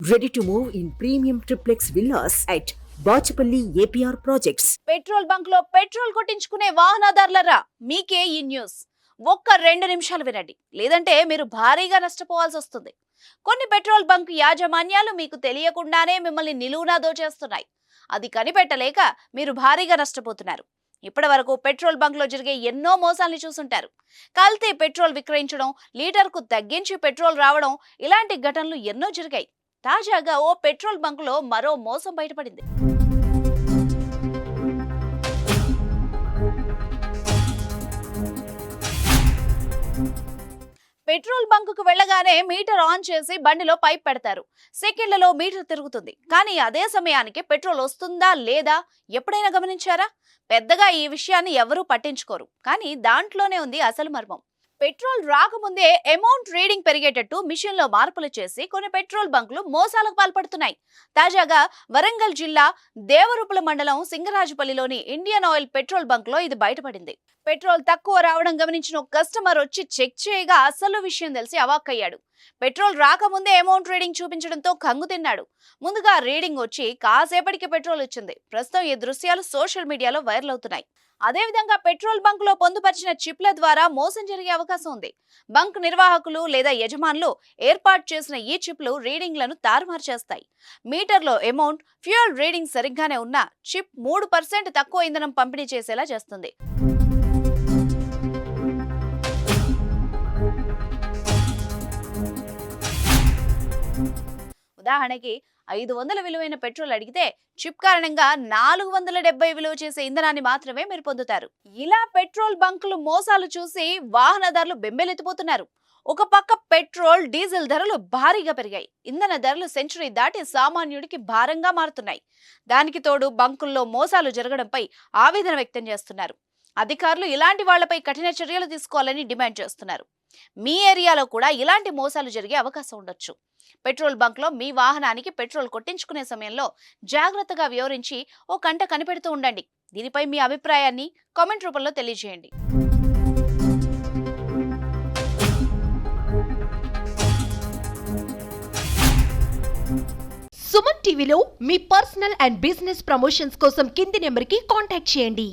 Ready to move in premium triplex villas at Bachapalli APR Projects. Petrol bunk లో petrol కొట్టించుకునే వాహనదారులరా మీకే ఈ news. ఒక్క 2 నిమిషాలు వినండి, లేదంటే మీరు భారీగా నష్టపోవాల్సి వస్తుంది. కొన్ని పెట్రోల్ బంక్ యాజమాన్యాలు మీకు తెలియకుండానే మిమ్మల్ని నిలువునా దోచేస్తున్నాయి. అది కనిపెట్టలేక మీరు భారీగా నష్టపోతున్నారు. ఇప్పటి వరకు పెట్రోల్ బంక్ లో జరిగే ఎన్నో మోసాల్ని చూసుంటారు. కల్తీ పెట్రోల్ విక్రయించడం, లీటర్కు తగ్గించి పెట్రోల్ రావడం, ఇలాంటి ఘటనలు ఎన్నో జరిగాయి. తాజాగా ఓ పెట్రోల్ బంక్ లో మరో మోసం బయటపడింది. పెట్రోల్ బంకుకు వెళ్లగానే మీటర్ ఆన్ చేసి బండిలో పైప్ పెడతారు. సెకండ్లలో మీటర్ తిరుగుతుంది. కానీ అదే సమయానికి పెట్రోల్ వస్తుందా లేదా ఎప్పుడైనా గమనించారా? పెద్దగా ఈ విషయాన్ని ఎవరూ పట్టించుకోరు. కానీ దాంట్లోనే ఉంది అసలు మర్మం. పెట్రోల్ రాకముందే అమౌంట్ రీడింగ్ పెరిగేటట్టు మిషన్ లో మార్పులు చేసి కొన్ని పెట్రోల్ బంకులు మోసాలకు పాల్పడుతున్నాయి. తాజాగా వరంగల్ జిల్లా దేవరూపల మండలం సింగరాజుపల్లిలోని ఇండియన్ ఆయిల్ పెట్రోల్ బంక్ లో ఇది బయటపడింది. పెట్రోల్ తక్కువ రావడం గమనించిన ఒక కస్టమర్ వచ్చి చెక్ చేయగా అసలు విషయం తెలిసి అవాక్కయ్యాడు. పెట్రోల్ రాకముందే అమౌంట్ రీడింగ్ చూపించడంతో కంగు తిన్నాడు. ముందుగా రీడింగ్ వచ్చి కాసేపటికి పెట్రోల్ వచ్చింది. ప్రస్తుతం ఈ దృశ్యాలు సోషల్ మీడియాలో వైరల్ అవుతున్నాయి. అదేవిధంగా పెట్రోల్ బంక్ లో పొందుపరిచిన చిప్ల ద్వారా మోసం జరిగే అవకాశం ఉంది. బంక్ నిర్వాహకులు లేదా యజమానులు ఏర్పాటు చేసిన ఈ చిప్లు రీడింగ్లను తారుమారు చేస్తాయి. మీటర్లో అమౌంట్, ఫ్యూయల్ రీడింగ్ సరిగ్గానే ఉన్న చిప్ 3% తక్కువ ఇంధనం పంపిణీ చేసేలా చేస్తుంది. ఉదాహరణకి 500 విలువైన పెట్రోల్ అడిగితే చిప్ కారణంగా 470 విలువ చేసే ఇంధనాన్ని మాత్రమే మీరు పొందుతారు. ఇలా పెట్రోల్ బంకులు మోసాలు చూసి వాహనదారులు బెంబేలెత్తిపోతున్నారు. ఒక పక్క పెట్రోల్, డీజిల్ ధరలు భారీగా పెరిగాయి. ఇంధన ధరలు సెంచరీ దాటి సామాన్యుడికి భారంగా మారుతున్నాయి. దానికి తోడు బంకుల్లో మోసాలు జరగడంపై ఆవేదన వ్యక్తం చేస్తున్నారు. అధికారులు ఇలాంటి వాళ్లపై కఠిన చర్యలు తీసుకోవాలని డిమాండ్ చేస్తున్నారు. మీ ఏరియాలో కూడా ఇలాంటి మోసాలు జరిగే అవకాశం ఉండొచ్చు. పెట్రోల్ బంక్ లో మీ వాహనానికి పెట్రోల్ కొట్టించుకునే సమయంలో జాగ్రత్తగా వివరించి ఓ కంట కనిపెడుతూ ఉండండి. దీనిపై మీ అభిప్రాయాన్ని కామెంట్ రూపంలో తెలియజేయండి. సుమన్ టీవీలో మీ పర్సనల్ అండ్ బిజినెస్ ప్రమోషన్స్ కోసం కింది నెంబర్కి కాంటాక్ట్ చేయండి.